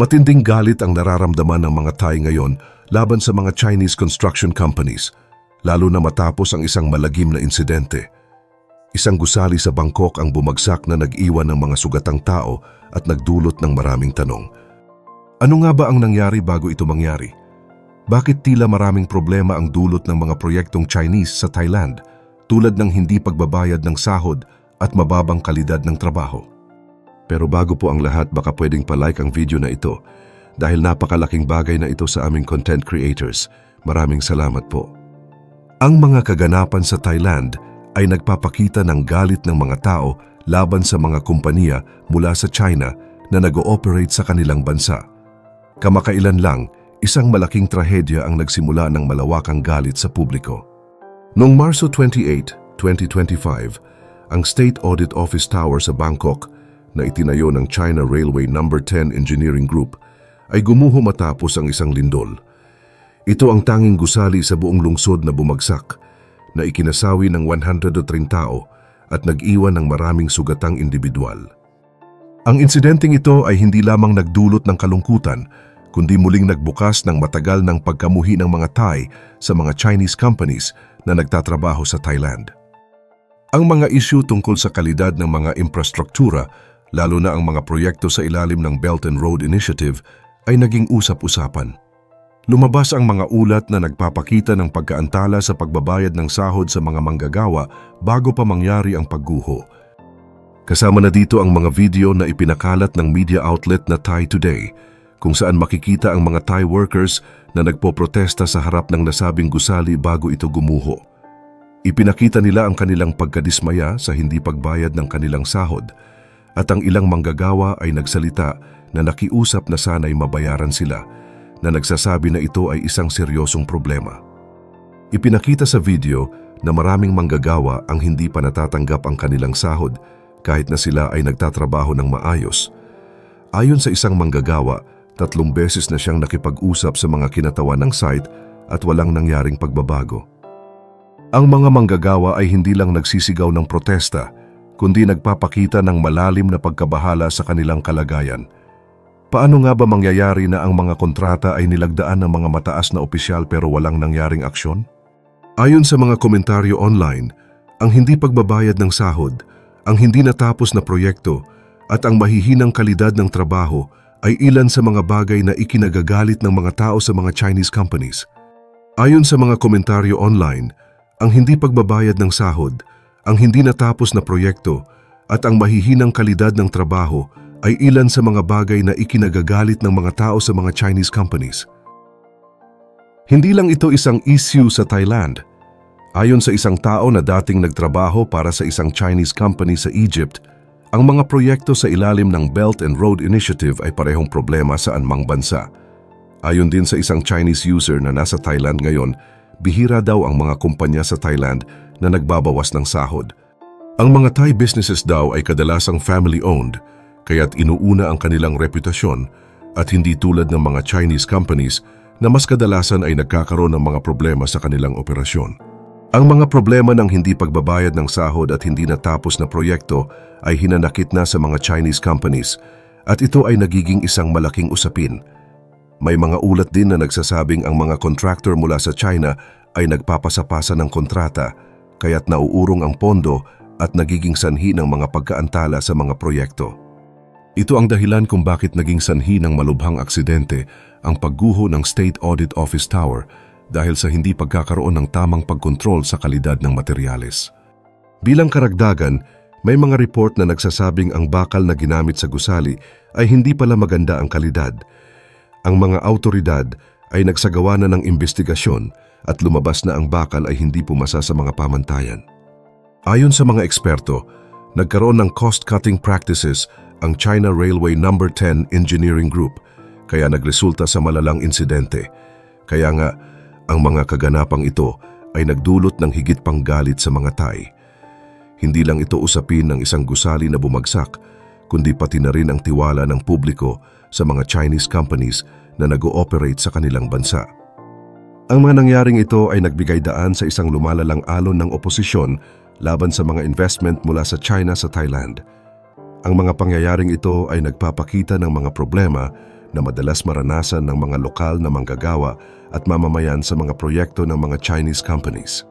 Matinding galit ang nararamdaman ng mga Thai ngayon laban sa mga Chinese construction companies, lalo na matapos ang isang malagim na insidente. Isang gusali sa Bangkok ang bumagsak na nag-iwan ng mga sugatang tao at nagdulot ng maraming tanong. Ano nga ba ang nangyari bago ito mangyari? Bakit tila maraming problema ang dulot ng mga proyektong Chinese sa Thailand, tulad ng hindi pagbabayad ng sahod at mababang kalidad ng trabaho? Pero bago po ang lahat, baka pwedeng pa-like ang video na ito dahil napakalaking bagay na ito sa aming content creators. Maraming salamat po. Ang mga kaganapan sa Thailand ay nagpapakita ng galit ng mga tao laban sa mga kumpanya mula sa China na nag-ooperate sa kanilang bansa. Kamakailan lang, isang malaking trahedya ang nagsimula ng malawakang galit sa publiko. Noong Marso 28, 2025, ang State Audit Office Tower sa Bangkok na itinayo ng China Railway No. 10 Engineering Group ay gumuho matapos ang isang lindol. Ito ang tanging gusali sa buong lungsod na bumagsak, na ikinasawi ng 103 tao at nag-iwan ng maraming sugatang individual. Ang insidenteng ito ay hindi lamang nagdulot ng kalungkutan, kundi muling nagbukas ng matagal ng pagkamuhi ng mga Thai sa mga Chinese companies na nagtatrabaho sa Thailand. Ang mga issue tungkol sa kalidad ng mga infrastruktura, lalo na ang mga proyekto sa ilalim ng Belt and Road Initiative, ay naging usap-usapan. Lumabas ang mga ulat na nagpapakita ng pagkaantala sa pagbabayad ng sahod sa mga manggagawa bago pa mangyari ang pagguho. Kasama na dito ang mga video na ipinakalat ng media outlet na Thai Today, kung saan makikita ang mga Thai workers na nagpoprotesta sa harap ng nasabing gusali bago ito gumuho. Ipinakita nila ang kanilang pagkadismaya sa hindi pagbayad ng kanilang sahod, at ang ilang manggagawa ay nagsalita na nakiusap na sana'y mabayaran sila, na nagsasabi na ito ay isang seryosong problema. Ipinakita sa video na maraming manggagawa ang hindi pa natatanggap ang kanilang sahod kahit na sila ay nagtatrabaho ng maayos. Ayon sa isang manggagawa, 3 beses na siyang nakipag-usap sa mga kinatawan ng site at walang nangyaring pagbabago. Ang mga manggagawa ay hindi lang nagsisigaw ng protesta, kundi nagpapakita ng malalim na pagkabahala sa kanilang kalagayan. Paano nga ba mangyayari na ang mga kontrata ay nilagdaan ng mga mataas na opisyal pero walang nangyaring aksyon? Ayon sa mga komentaryo online, ang hindi pagbabayad ng sahod, ang hindi natapos na proyekto, at ang mahihinang kalidad ng trabaho ay ilan sa mga bagay na ikinagagalit ng mga tao sa mga Chinese companies. Ayon sa mga komentaryo online, ang hindi pagbabayad ng sahod, ang hindi natapos na proyekto, at ang mahihinang kalidad ng trabaho ay ilan sa mga bagay na ikinagagalit ng mga tao sa mga Chinese companies. Hindi lang ito isang issue sa Thailand. Ayon sa isang tao na dating nagtrabaho para sa isang Chinese company sa Egypt, ang mga proyekto sa ilalim ng Belt and Road Initiative ay parehong problema sa anumang bansa. Ayon din sa isang Chinese user na nasa Thailand ngayon, bihira daw ang mga kumpanya sa Thailand na nagbabawas ng sahod. Ang mga Thai businesses daw ay kadalasang family-owned, kaya't inuuna ang kanilang reputasyon at hindi tulad ng mga Chinese companies na mas kadalasan ay nagkakaroon ng mga problema sa kanilang operasyon. Ang mga problema ng hindi pagbabayad ng sahod at hindi natapos na proyekto ay hinanakit na sa mga Chinese companies at ito ay nagiging isang malaking usapin. May mga ulat din na nagsasabing ang mga contractor mula sa China ay nagpapasapasa ng kontrata, kaya't nauurong ang pondo at nagiging sanhi ng mga pagkaantala sa mga proyekto. Ito ang dahilan kung bakit naging sanhi ng malubhang aksidente ang pagguho ng State Audit Office Tower dahil sa hindi pagkakaroon ng tamang pagkontrol sa kalidad ng materyales. Bilang karagdagan, may mga report na nagsasabing ang bakal na ginamit sa gusali ay hindi pala maganda ang kalidad. Ang mga awtoridad ay nagsagawa na ng investigasyon at lumabas na ang bakal ay hindi pumasa sa mga pamantayan. Ayon sa mga eksperto, nagkaroon ng cost-cutting practices ang China Railway No. 10 Engineering Group, kaya nagresulta sa malalang insidente. Kaya nga, ang mga kaganapang ito ay nagdulot ng higit pang galit sa mga Thai. Hindi lang ito usapin ng isang gusali na bumagsak, kundi pati na rin ang tiwala ng publiko sa mga Chinese companies na nag-ooperate sa kanilang bansa. Ang mga nangyaring ito ay nagbigay daan sa isang lumalalang alon ng oposisyon laban sa mga investment mula sa China sa Thailand. Ang mga pangyayaring ito ay nagpapakita ng mga problema na madalas maranasan ng mga lokal na manggagawa at mamamayan sa mga proyekto ng mga Chinese companies.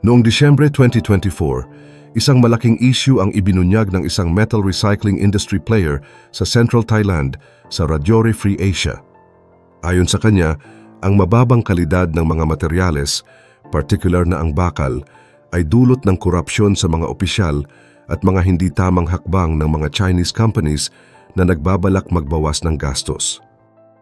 Noong Disyembre 2024, isang malaking issue ang ibinunyag ng isang metal recycling industry player sa Central Thailand sa Rajouri Free Asia. Ayon sa kanya, ang mababang kalidad ng mga materyales, particular na ang bakal, ay dulot ng korupsyon sa mga opisyal at mga hindi tamang hakbang ng mga Chinese companies na nagbabalak magbawas ng gastos.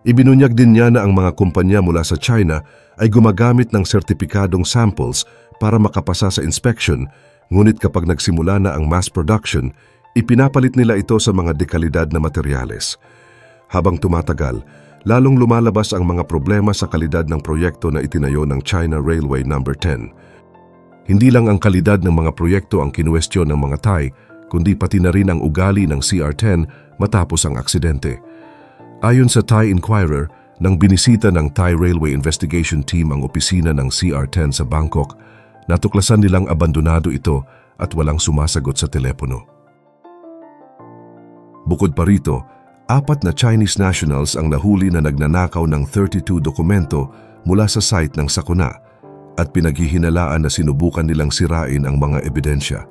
Ibinunyag din niya na ang mga kumpanya mula sa China ay gumagamit ng sertipikadong samples para makapasa sa inspection, ngunit kapag nagsimula na ang mass production, ipinapalit nila ito sa mga dekalidad na materyales. Habang tumatagal, lalong lumalabas ang mga problema sa kalidad ng proyekto na itinayo ng China Railway No. 10. Hindi lang ang kalidad ng mga proyekto ang kinuwestiyon ng mga Thai, kundi pati na rin ang ugali ng CR10 matapos ang aksidente. Ayon sa Thai Inquirer, nang binisita ng Thai Railway Investigation Team ang opisina ng CR10 sa Bangkok, natuklasan nilang abandonado ito at walang sumasagot sa telepono. Bukod pa rito, 4 na Chinese nationals ang nahuli na nagnanakaw ng 32 dokumento mula sa site ng sakuna at pinaghihinalaan na sinubukan nilang sirain ang mga ebidensya.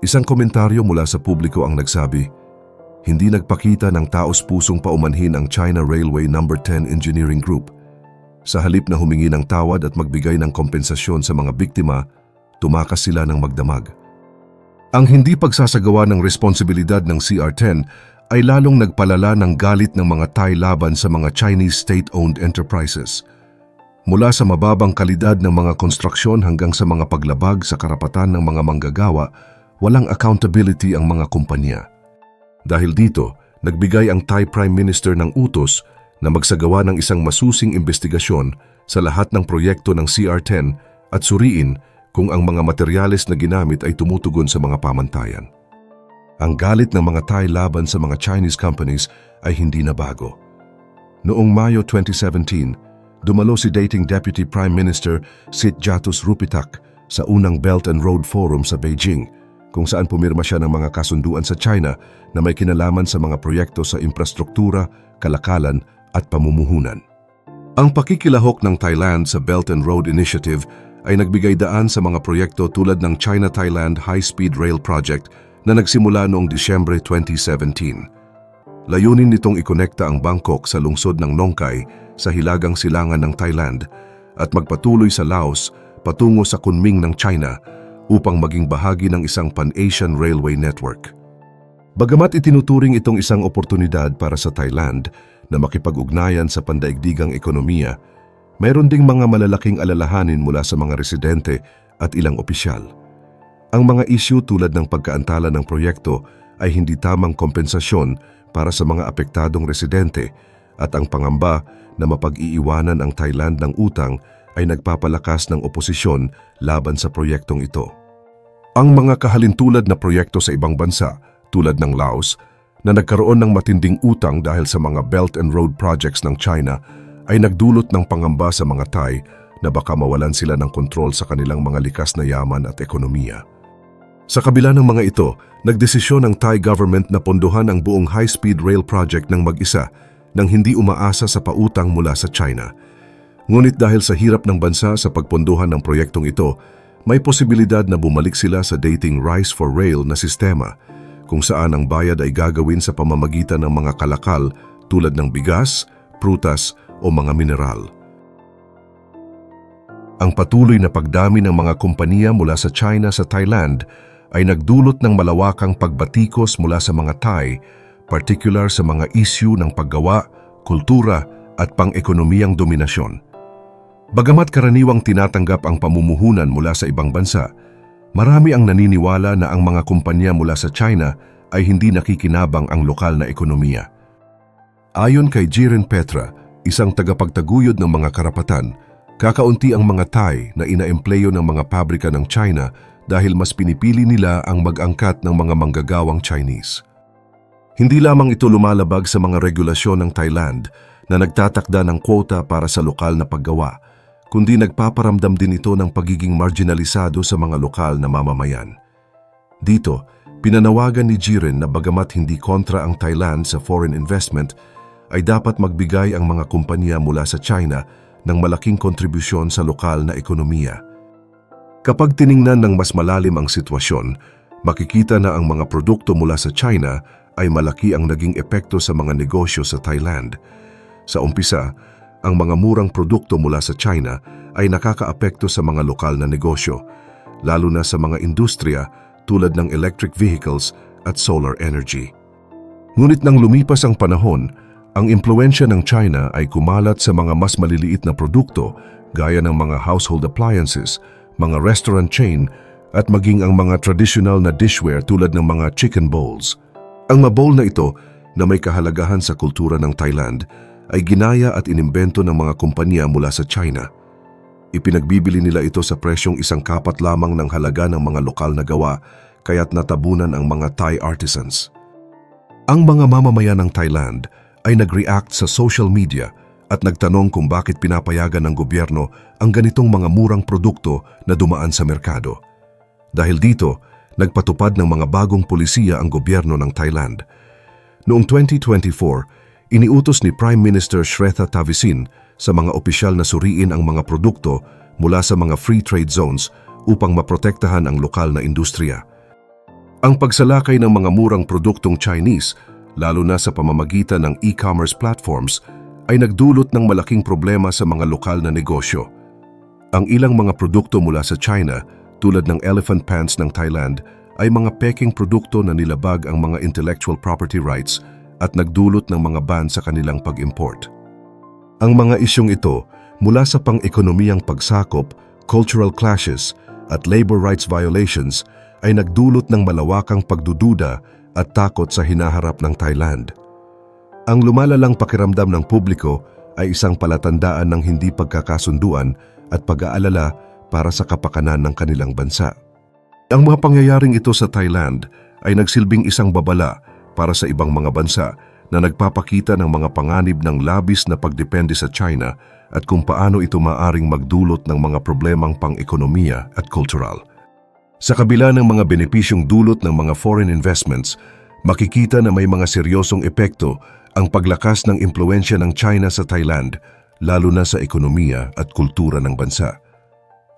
Isang komentaryo mula sa publiko ang nagsabi, "Hindi nagpakita ng taos-pusong paumanhin ang China Railway No. 10 Engineering Group. Sa halip na humingi ng tawad at magbigay ng kompensasyon sa mga biktima, tumakas sila ng magdamag." Ang hindi pagsasagawa ng responsibilidad ng CR10 ay lalong nagpalala ng galit ng mga Thai laban sa mga Chinese state-owned enterprises. Mula sa mababang kalidad ng mga konstruksyon hanggang sa mga paglabag sa karapatan ng mga manggagawa, walang accountability ang mga kumpanya. Dahil dito, nagbigay ang Thai Prime Minister ng utos na magsagawa ng isang masusing investigasyon sa lahat ng proyekto ng CR10 at suriin kung ang mga materyales na ginamit ay tumutugon sa mga pamantayan. Ang galit ng mga Thai laban sa mga Chinese companies ay hindi na bago. Noong Mayo 2017, dumalo si dating Deputy Prime Minister Sitjatus Rupitak sa unang Belt and Road Forum sa Beijing, kung saan pumirma siya ng mga kasunduan sa China na may kinalaman sa mga proyekto sa infrastruktura, kalakalan at pamumuhunan. Ang pakikilahok ng Thailand sa Belt and Road Initiative ay nagbigay daan sa mga proyekto tulad ng China-Thailand High-Speed Rail Project na nagsimula noong Disyembre 2017. Layunin nitong ikonekta ang Bangkok sa lungsod ng Nong Khai sa hilagang silangan ng Thailand at magpatuloy sa Laos patungo sa Kunming ng China upang maging bahagi ng isang Pan-Asian Railway Network. Bagamat itinuturing itong isang oportunidad para sa Thailand na makipag-ugnayan sa pandaigdigang ekonomiya, mayroon ding mga malalaking alalahanin mula sa mga residente at ilang opisyal. Ang mga issue tulad ng pagkaantala ng proyekto ay hindi tamang kompensasyon para sa mga apektadong residente at ang pangamba na mapag-iiwanan ang Thailand ng utang ay nagpapalakas ng oposisyon laban sa proyektong ito. Ang mga kahalintulad na proyekto sa ibang bansa tulad ng Laos na nagkaroon ng matinding utang dahil sa mga Belt and Road projects ng China ay nagdulot ng pangamba sa mga Thai na baka mawalan sila ng kontrol sa kanilang mga likas na yaman at ekonomiya. Sa kabila ng mga ito, nagdesisyon ang Thai government na pondohan ang buong high-speed rail project ng mag-isa nang hindi umaasa sa pautang mula sa China. Ngunit dahil sa hirap ng bansa sa pagpondohan ng proyektong ito, may posibilidad na bumalik sila sa dating Rice for Rail na sistema, kung saan ang bayad ay gagawin sa pamamagitan ng mga kalakal tulad ng bigas, prutas o mga mineral. Ang patuloy na pagdami ng mga kompanya mula sa China sa Thailand ay nagdulot ng malawakang pagbatikos mula sa mga Thai, particular sa mga issue ng paggawa, kultura at pang-ekonomiyang dominasyon. Bagamat karaniwang tinatanggap ang pamumuhunan mula sa ibang bansa, marami ang naniniwala na ang mga kumpanya mula sa China ay hindi nakikinabang ang lokal na ekonomiya. Ayon kay Jiren Petra, isang tagapagtaguyod ng mga karapatan, kakaunti ang mga Thai na inaempleyo ng mga pabrika ng China dahil mas pinipili nila ang mag-angkat ng mga manggagawang Chinese. Hindi lamang ito lumalabag sa mga regulasyon ng Thailand na nagtatakda ng quota para sa lokal na paggawa, kundi nagpaparamdam din ito ng pagiging marginalisado sa mga lokal na mamamayan. Dito, pinanawagan ni Jiren na bagamat hindi kontra ang Thailand sa foreign investment, ay dapat magbigay ang mga kumpanya mula sa China ng malaking kontribusyon sa lokal na ekonomiya. Kapag tiningnan ng mas malalim ang sitwasyon, makikita na ang mga produkto mula sa China ay malaki ang naging epekto sa mga negosyo sa Thailand. Sa umpisa, ang mga murang produkto mula sa China ay nakakaapekto sa mga lokal na negosyo, lalo na sa mga industriya tulad ng electric vehicles at solar energy. Ngunit nang lumipas ang panahon, ang impluwensya ng China ay kumalat sa mga mas maliliit na produkto gaya ng mga household appliances, mga restaurant chain at maging ang mga traditional na dishware tulad ng mga chicken bowls. Ang mga bowl na ito na may kahalagahan sa kultura ng Thailand ay ginaya at inimbento ng mga kumpanya mula sa China. Ipinagbibili nila ito sa presyong 1/4 lamang ng halaga ng mga lokal na gawa, kaya't natabunan ang mga Thai artisans. Ang mga mamamayan ng Thailand ay nag-react sa social media at nagtanong kung bakit pinapayagan ng gobyerno ang ganitong mga murang produkto na dumaan sa merkado. Dahil dito, nagpatupad ng mga bagong pulisiya ang gobyerno ng Thailand. Noong 2024, iniutos ni Prime Minister Srettha Thavisin sa mga opisyal na suriin ang mga produkto mula sa mga free trade zones upang maprotektahan ang lokal na industriya. Ang pagsalakay ng mga murang produktong Chinese, lalo na sa pamamagitan ng e-commerce platforms, ay nagdulot ng malaking problema sa mga lokal na negosyo. Ang ilang mga produkto mula sa China, tulad ng elephant pants ng Thailand, ay mga peking produkto na nilabag ang mga intellectual property rights at nagdulot ng mga ban sa kanilang pag-import. Ang mga isyong ito, mula sa pang-ekonomiyang pagsakop, cultural clashes, at labor rights violations, ay nagdulot ng malawakang pagdududa at takot sa hinaharap ng Thailand. Ang lumalalang pakiramdam ng publiko ay isang palatandaan ng hindi pagkakasunduan at pag-aalala para sa kapakanan ng kanilang bansa. Ang mga pangyayaring ito sa Thailand ay nagsilbing isang babala para sa ibang mga bansa na nagpapakita ng mga panganib ng labis na pagdepende sa China at kung paano ito maaring magdulot ng mga problemang pang-ekonomiya at kultural. Sa kabila ng mga benepisyong dulot ng mga foreign investments, makikita na may mga seryosong epekto ang paglakas ng impluwensya ng China sa Thailand, lalo na sa ekonomiya at kultura ng bansa.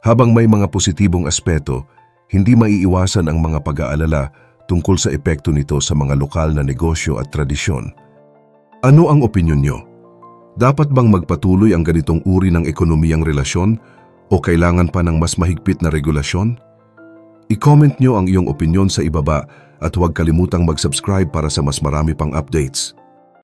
Habang may mga positibong aspeto, hindi maiiwasan ang mga pag-aalala tungkol sa epekto nito sa mga lokal na negosyo at tradisyon. Ano ang opinyon nyo? Dapat bang magpatuloy ang ganitong uri ng ekonomiyang relasyon o kailangan pa ng mas mahigpit na regulasyon? I-comment nyo ang iyong opinyon sa ibaba at huwag kalimutang mag-subscribe para sa mas marami pang updates.